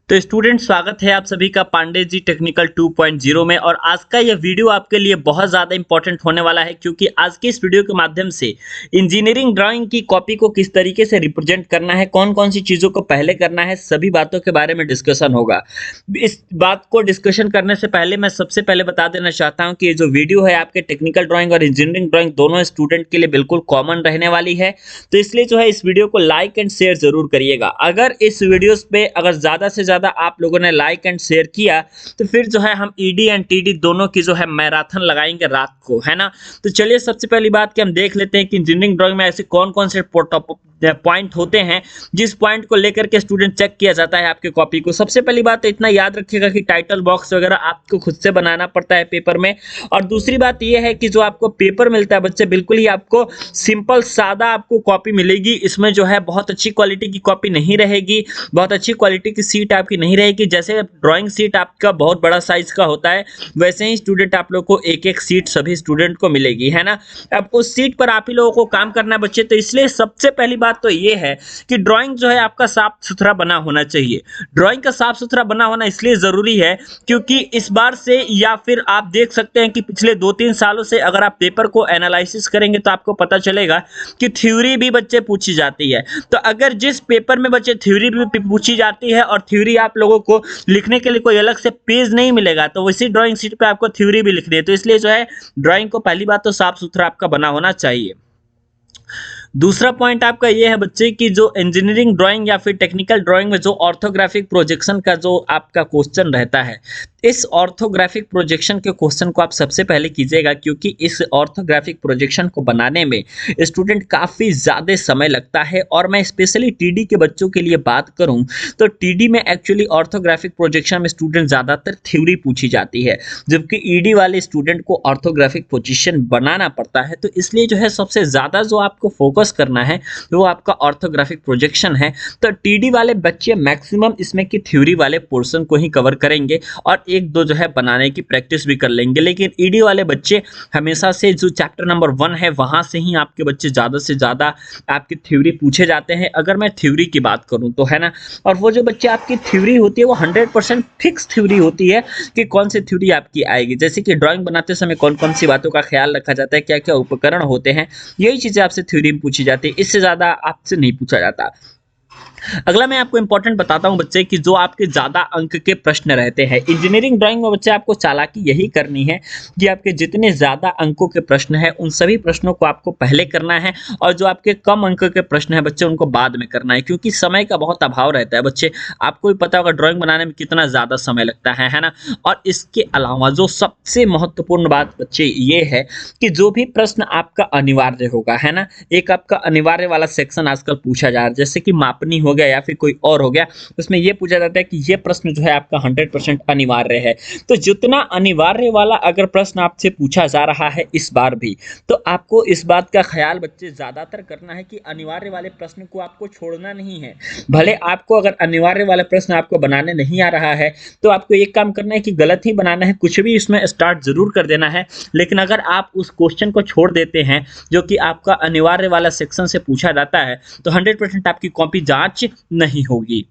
तो स्टूडेंट स्वागत है आप सभी का पांडे जी टेक्निकल 2.0 में। और आज का यह वीडियो आपके लिए बहुत ज़्यादा इंपॉर्टेंट होने वाला है, क्योंकि आज के इस वीडियो के माध्यम से इंजीनियरिंग ड्राइंग की कॉपी को किस तरीके से रिप्रेजेंट करना है, कौन कौन सी चीज़ों को पहले करना है, सभी बातों के बारे में डिस्कशन होगा। इस बात को डिस्कशन करने से पहले मैं सबसे पहले बता देना चाहता हूँ कि ये जो वीडियो है आपके टेक्निकल ड्राइंग और इंजीनियरिंग ड्राइंग दोनों स्टूडेंट के लिए बिल्कुल कॉमन रहने वाली है। तो इसलिए जो है इस वीडियो को लाइक एंड शेयर जरूर करिएगा। अगर इस वीडियोस पे अगर ज़्यादा से ज़्यादा आप लोगों ने लाइक एंड शेयर किया तो फिर जो है हम ईडी एंड टीडी दोनों की जो है मैराथन लगाएंगे रात को, है ना। तो चलिए सबसे पहली बात कि हम देख लेते हैं कि इंजीनियरिंग ड्राइंग में ऐसे कौन कौन से पॉइंट होते हैं जिस पॉइंट को लेकर के स्टूडेंट चेक किया जाता है आपके कॉपी को। सबसे पहली बात तो इतना याद रखिएगा कि टाइटल बॉक्स वगैरह आपको खुद से बनाना पड़ता है पेपर में। और दूसरी बात यह है कि जो आपको पेपर मिलता है बच्चे, बिल्कुल ही आपको सिंपल सादा आपको कॉपी मिलेगी। इसमें जो है बहुत अच्छी क्वालिटी की कॉपी नहीं रहेगी, बहुत अच्छी क्वालिटी की सीट आपकी नहीं रहेगी। जैसे ड्राइंग सीट आपका बहुत बड़ा साइज का होता है, वैसे ही स्टूडेंट आप लोग को एक एक सीट सभी स्टूडेंट को मिलेगी, है ना। अब उस सीट पर आप ही लोगों को काम करना है बच्चे। तो इसलिए सबसे पहली बात तो ये है कि ड्राइंग जो है आपका साफ सुथरा बना होना चाहिए। ड्राइंग का साफ सुथरा बना होना इसलिए जरूरी है क्योंकि इस बार से या फिर आप देख सकते हैं कि पिछले 2-3 सालों से अगर आप पेपर को एनालिसिस करेंगे तो आपको पता चलेगा कि थ्योरी भी बच्चे पूछी जाती है। तो अगर जिस पेपर में बच्चे थ्योरी भी पूछी जाती है और थ्योरी आप लोगों को लिखने के लिए कोई अलग से पेज नहीं मिलेगा, तो वैसी ड्राइंग शीट पे आपको थ्योरी भी लिखनी है। तो इसलिए जो है ड्राइंग को पहली बात तो साफ सुथरा आपका बना होना चाहिए। दूसरा पॉइंट आपका ये है बच्चे कि जो इंजीनियरिंग ड्राइंग या फिर टेक्निकल ड्राइंग में जो ऑर्थोग्राफिक प्रोजेक्शन का जो आपका क्वेश्चन रहता है, इस ऑर्थोग्राफिक प्रोजेक्शन के क्वेश्चन को आप सबसे पहले कीजिएगा, क्योंकि इस ऑर्थोग्राफिक प्रोजेक्शन को बनाने में स्टूडेंट काफ़ी ज़्यादा समय लगता है। और मैं स्पेशली टीडी के बच्चों के लिए बात करूं तो टीडी में एक्चुअली ऑर्थोग्राफिक प्रोजेक्शन में स्टूडेंट ज़्यादातर थ्योरी पूछी जाती है, जबकि ईडी वाले स्टूडेंट को ऑर्थोग्राफिक प्रोजेक्शन बनाना पड़ता है। तो इसलिए जो है सबसे ज़्यादा जो आपको फोकस करना है वो आपका ऑर्थोग्राफिक प्रोजेक्शन है। तो टीडी वाले बच्चे मैक्सिमम इसमें की थ्योरी वाले पोर्शन को ही कवर करेंगे और एक दो जो है बनाने की प्रैक्टिस भी कर लेंगे। लेकिन ईडी वाले बच्चे हमेशा से जो चैप्टर नंबर 1 है वहां से ही आपके बच्चे ज़्यादा से ज़्यादा आपकी थ्योरी पूछे जाते हैं, अगर मैं थ्योरी की बात करूं तो, है ना। और वो जो बच्चे आपकी थ्योरी होती है वो 100% फिक्स थ्योरी होती है कि कौन सी थ्योरी आपकी आएगी। जैसे कि ड्राइंग बनाते समय कौन कौन सी बातों का ख्याल रखा जाता है, क्या क्या उपकरण होते हैं, यही चीज़ें आपसे थ्योरी में पूछी जाती है, इससे ज़्यादा आपसे नहीं पूछा जाता। अगला मैं आपको इंपॉर्टेंट बताता हूं बच्चे कि जो आपके ज्यादा अंक के प्रश्न रहते हैं इंजीनियरिंग ड्राइंग में, बच्चे आपको चालाकी यही करनी है कि आपके जितने ज्यादा अंकों के प्रश्न हैं उन सभी प्रश्नों को आपको पहले करना है, और जो आपके कम अंक के प्रश्न हैं बच्चे उनको बाद में करना है, क्योंकि समय का बहुत अभाव रहता है बच्चे। आपको भी पता होगा ड्राइंग बनाने में कितना ज्यादा समय लगता है ना। और इसके अलावा जो सबसे महत्वपूर्ण बात बच्चे ये है कि जो भी प्रश्न आपका अनिवार्य होगा, है ना, एक आपका अनिवार्य वाला सेक्शन आजकल पूछा जा रहा है, जैसे कि मापनी हो गया या फिर कोई और हो गया, उसमें यह पूछा जाता है कि यह प्रश्न जो है आपका 100% अनिवार्य है। तो जितना अनिवार्य वाला अगर प्रश्न आपसे पूछा जा रहा है इस बार भी, तो आपको इस बात का ख्याल बच्चे ज्यादातर करना है कि अनिवार्य वाले प्रश्न को आपको छोड़ना नहीं है। भले आपको अगर अनिवार्य वाला प्रश्न आपको बनाने नहीं आ रहा है तो आपको एक काम करना है कि गलत ही बनाना है, कुछ भी इसमें स्टार्ट जरूर कर देना है। लेकिन अगर आप उस क्वेश्चन को छोड़ देते हैं जो कि आपका अनिवार्य वाला सेक्शन से पूछा जाता है तो 100% आपकी कॉपी जांच नहीं होगी।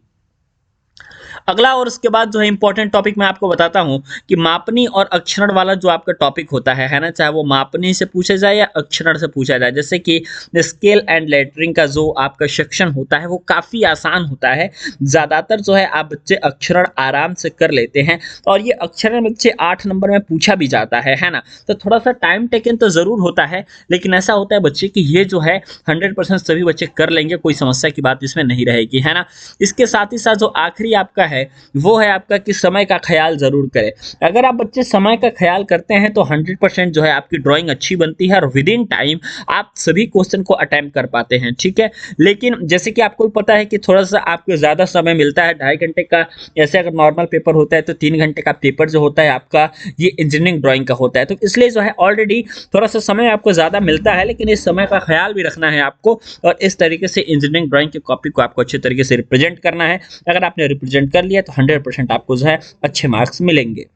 अगला और उसके बाद जो है इंपॉर्टेंट टॉपिक मैं आपको बताता हूं कि मापनी और अक्षरण वाला जो आपका टॉपिक होता है ना, चाहे वो मापनी से पूछा जाए या अक्षरण से पूछा जाए। जैसे कि स्केल एंड लेटरिंग का जो आपका सेक्शन होता है वो काफ़ी आसान होता है, ज़्यादातर जो है आप बच्चे अक्षरण आराम से कर लेते हैं, और ये अक्षरण बच्चे 8 नंबर में पूछा भी जाता है ना। तो थोड़ा सा टाइम टेकन तो ज़रूर होता है, लेकिन ऐसा होता है बच्चे कि ये जो है 100% सभी बच्चे कर लेंगे, कोई समस्या की बात इसमें नहीं रहेगी, है ना। इसके साथ ही साथ जो आखिरी आपका है वो है आपका कि समय का ख्याल जरूर करें। अगर आप बच्चे समय का ख्याल करते हैं तो 100% जो है आपकी ड्राइंग अच्छी बनती है और विद इन टाइम आप सभी क्वेश्चन को अटेम्प्ट कर पाते हैं, ठीक है। लेकिन जैसे कि आपको पता है कि थोड़ा सा आपको ज़्यादा समय मिलता है, 2.5 घंटे का, ऐसे अगर नॉर्मल पेपर होता है तो 3 घंटे का पेपर जो होता है आपका ये इंजीनियरिंग ड्राइंग का होता है। तो इसलिए जो है ऑलरेडी थोड़ा सा समय आपको ज़्यादा मिलता है, लेकिन इस समय का ख्याल भी रखना है आपको, और इस तरीके से इंजीनियरिंग ड्राइंग की कॉपी को आपको अच्छे तरीके से रिप्रेजेंट करना है। अगर आपने रिप्रेजेंट कर लिया तो 100% आपको जो है अच्छे मार्क्स मिलेंगे।